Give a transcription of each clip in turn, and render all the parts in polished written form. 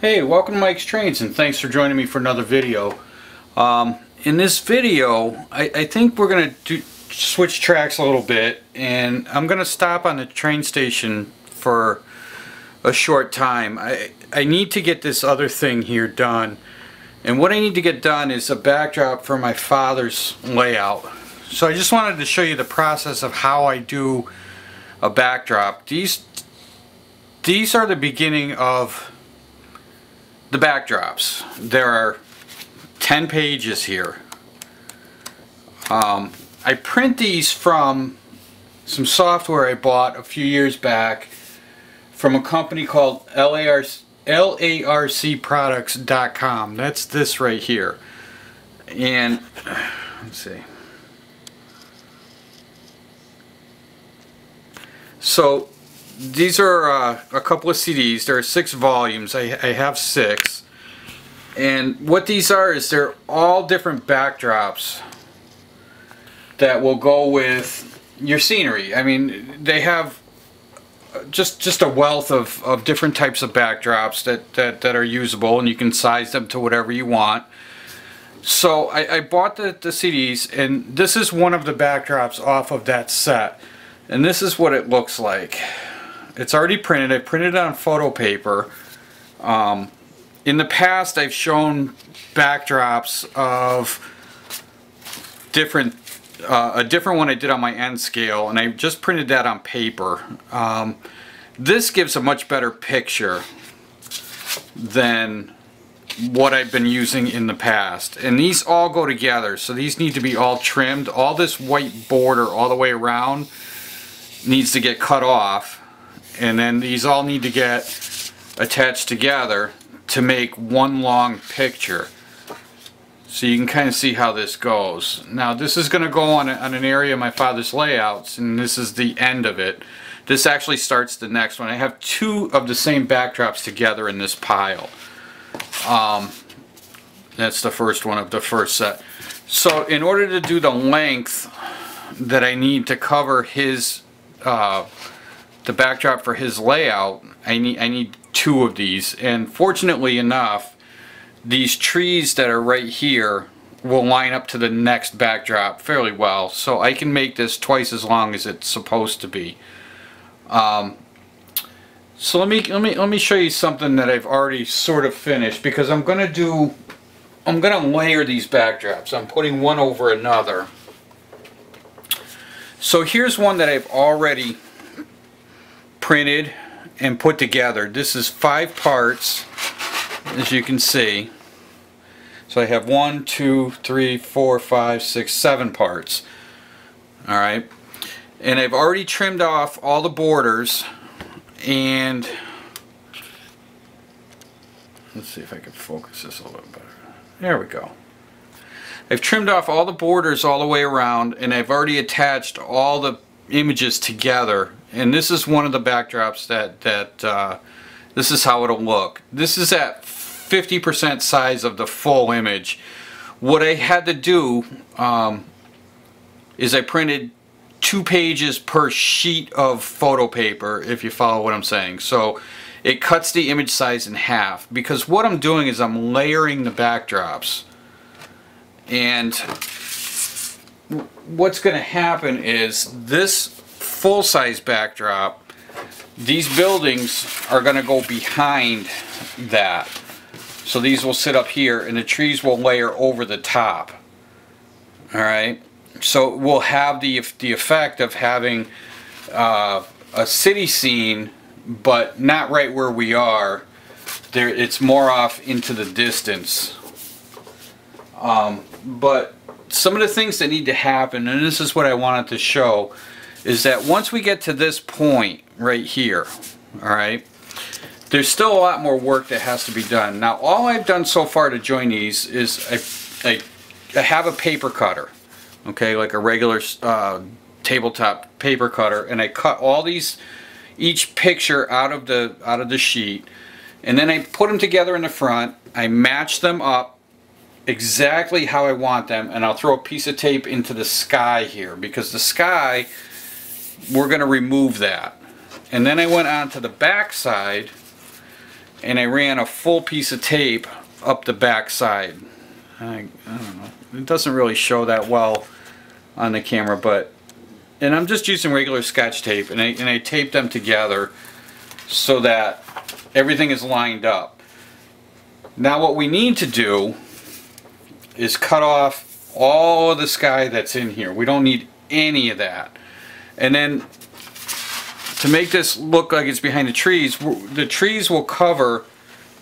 Hey, welcome to Mike's Trains, and thanks for joining me for another video. In this video, I think we're going to switch tracks a little bit, and I'm going to stop on the train station for a short time. I need to get this other thing here done, and what I need to get done is a backdrop for my father's layout. So I just wanted to show you the process of how I do a backdrop. These are the beginning of the backdrops. There are 10 pages here. I print these from some software I bought a few years back from a company called larcproducts.com. That's this right here. And let's see. So these are a couple of CDs. There are 6 volumes. I have 6. And what these are is they're all different backdrops that will go with your scenery. I mean, they have just a wealth of different types of backdrops that are usable, and you can size them to whatever you want. So I bought the CDs, and this is one of the backdrops off of that set. And this is what it looks like. It's already printed. I printed it on photo paper. In the past, I've shown backdrops of a different one I did on my N scale, and I just printed that on paper. This gives a much better picture than what I've been using in the past. And these all go together, so these need to be all trimmed. All this white border all the way around needs to get cut off. And then these all need to get attached together to make one long picture. So you can kind of see how this goes. Now this is going to go on an area of my father's layouts, and this is the end of it. This actually starts the next one. I have 2 of the same backdrops together in this pile. That's the first one of the first set. So in order to do the length that I need to cover his the backdrop for his layout, I need 2 of these, and fortunately enough, these trees that are right here will line up to the next backdrop fairly well, so I can make this twice as long as it's supposed to be. So let me show you something that I've already sort of finished, because I'm gonna layer these backdrops. I'm putting one over another. So here's one that I've already printed and put together. This is 5 parts, as you can see. So I have 1, 2, 3, 4, 5, 6, 7 parts. Alright. And I've already trimmed off all the borders, and let's see if I can focus this a little better. There we go. I've trimmed off all the borders all the way around, and I've already attached all the images together. And this is one of the backdrops that this is how it'll look. This is at 50% size of the full image. What I had to do is I printed 2 pages per sheet of photo paper, if you follow what I'm saying. So it cuts the image size in half, because what I'm doing is I'm layering the backdrops. And what's going to happen is this full-size backdrop, these buildings are going to go behind that. So these will sit up here, and the trees will layer over the top. Alright? So we'll have the effect of having a city scene, but not right where we are. It's more off into the distance. But some of the things that need to happen, and this is what I wanted to show, is that once we get to this point right here, alright, there's still a lot more work that has to be done. Now all I've done so far to join these is I have a paper cutter, okay, like a regular tabletop paper cutter, and I cut all these, each picture out of the sheet, and then I put them together in the front. I match them up exactly how I want them, and I'll throw a piece of tape into the sky here, because the sky, we're going to remove that. And then I went on to the back side, and I ran a full piece of tape up the back side. I don't know, it doesn't really show that well on the camera, but, and I'm just using regular Scotch tape, and I taped them together so that everything is lined up. Now what we need to do is cut off all of the sky that's in here. We don't need any of that. And then to make this look like it's behind the trees will cover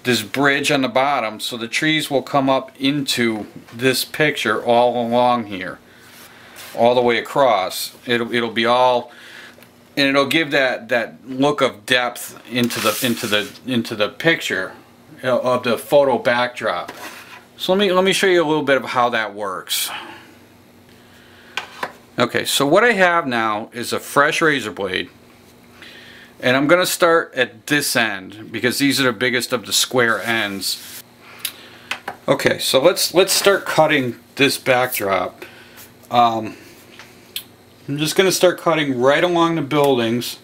this bridge on the bottom, so the trees will come up into this picture all along here, all the way across. It'll be all, and it'll give that look of depth into the picture of the photo backdrop. So let me show you a little bit of how that works. Okay, so what I have now is a fresh razor blade, and I'm going to start at this end because these are the biggest of the square ends. Okay, so let's start cutting this backdrop. I'm just going to start cutting right along the buildings.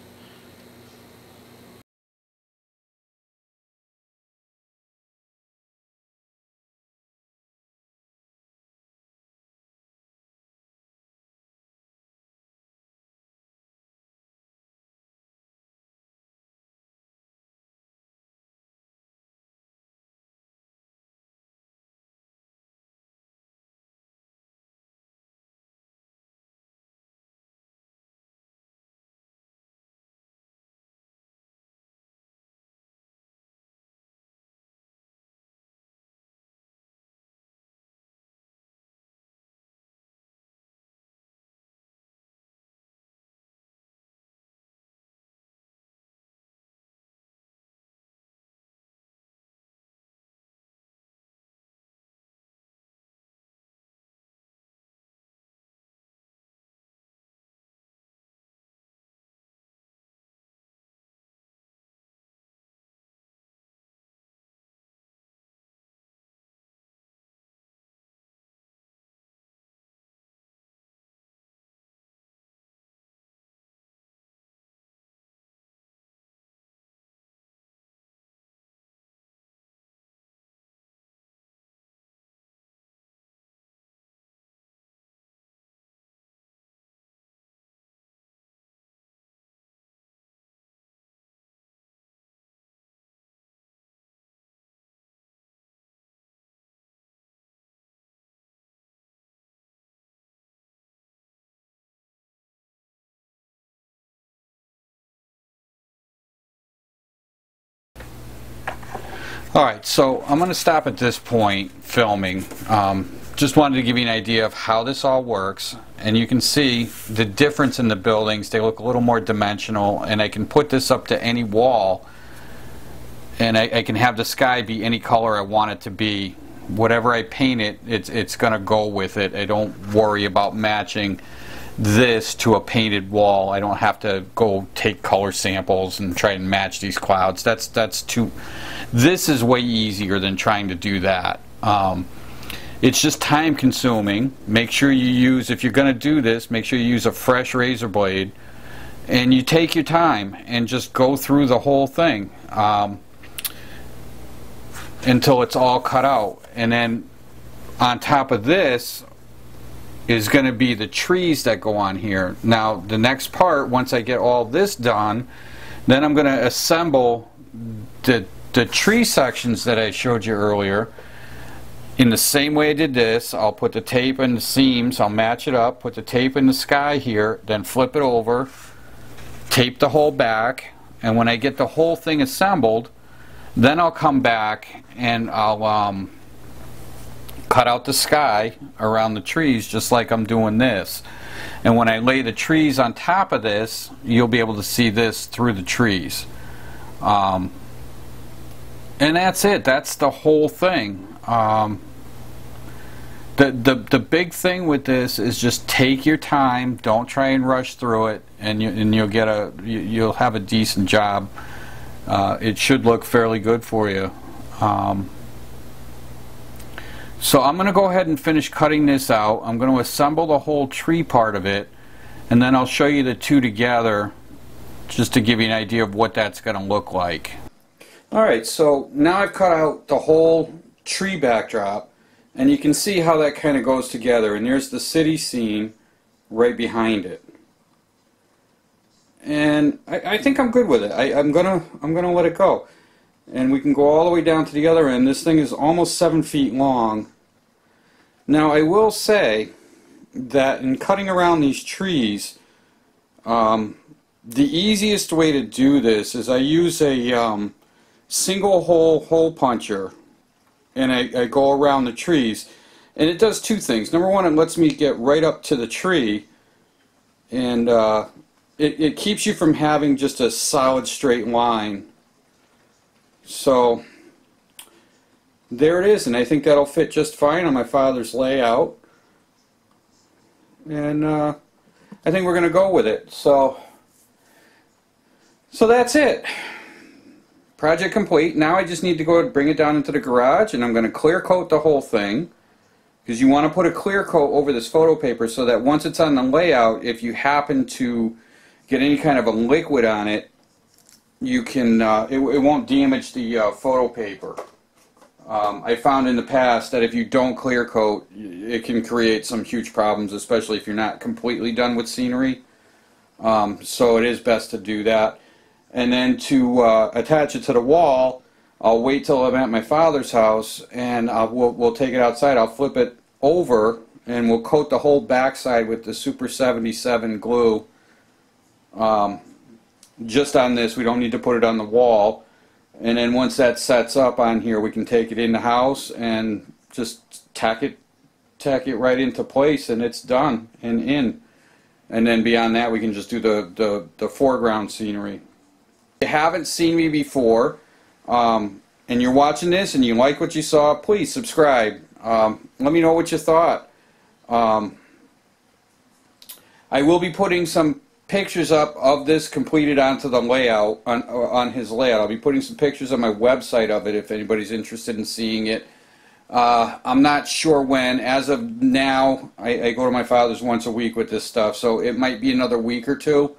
Alright, so I'm going to stop at this point filming. Just wanted to give you an idea of how this all works, and you can see the difference in the buildings. They look a little more dimensional, and I can put this up to any wall, and I can have the sky be any color I want it to be. Whatever I paint it, it's going to go with it. I don't worry about matching this to a painted wall. I don't have to go take color samples and try and match these clouds. That's too. This is way easier than trying to do that. It's just time consuming. Make sure you use, if you're going to do this, make sure you use a fresh razor blade, and you take your time and just go through the whole thing until it's all cut out. And then on top of this is going to be the trees that go on here. Now the next part, once I get all this done, then I'm going to assemble the tree sections that I showed you earlier in the same way I did this. I'll put the tape in the seams, I'll match it up, put the tape in the sky here, then flip it over, tape the whole back, and when I get the whole thing assembled, then I'll come back and I'll cut out the sky around the trees just like I'm doing this. And when I lay the trees on top of this, you'll be able to see this through the trees. And that's it. That's the whole thing. The big thing with this is just take your time. Don't try and rush through it, and you'll have a decent job. It should look fairly good for you. So I'm going to go ahead and finish cutting this out. I'm going to assemble the whole tree part of it, and then I'll show you the two together just to give you an idea of what that's going to look like. Alright, so now I've cut out the whole tree backdrop, and you can see how that kind of goes together, and there's the city scene right behind it. And I think I'm good with it. I'm gonna let it go. And we can go all the way down to the other end. This thing is almost 7 feet long. Now I will say that in cutting around these trees, the easiest way to do this is I use a single hole puncher, and I go around the trees, and it does two things. Number one, it lets me get right up to the tree, and it keeps you from having just a solid straight line. So there it is, and I think that'll fit just fine on my father's layout, and I think we're going to go with it. So that's it. Project complete. Now I just need to go bring it down into the garage, and I'm going to clear coat the whole thing, because you want to put a clear coat over this photo paper so that once it's on the layout, if you happen to get any kind of a liquid on it, you can it won't damage the photo paper. I found in the past that if you don't clear coat, it can create some huge problems, especially if you're not completely done with scenery. So it is best to do that. And then to attach it to the wall, I'll wait till I'm at my father's house, and we'll take it outside. I'll flip it over, and we'll coat the whole backside with the Super 77 glue. Just on this, we don't need to put it on the wall. And then once that sets up on here, we can take it in the house and just tack it right into place, and it's done and in. And then beyond that, we can just do the foreground scenery. If you haven't seen me before, and you're watching this and you like what you saw, please subscribe. Let me know what you thought. I will be putting some pictures up of this completed onto the layout, on his layout. I'll be putting some pictures on my website of it if anybody's interested in seeing it. I'm not sure when. As of now, I go to my father's once a week with this stuff, so it might be another week or two.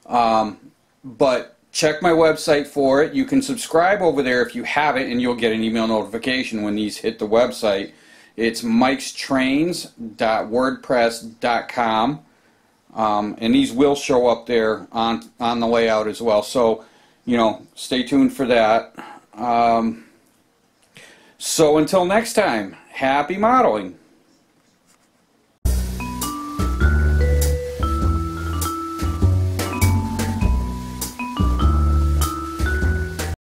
But check my website for it. You can subscribe over there if you haven't, and you'll get an email notification when these hit the website. It's mikestrains.wordpress.com. And these will show up there on the layout as well. So, stay tuned for that. So until next time, happy modeling.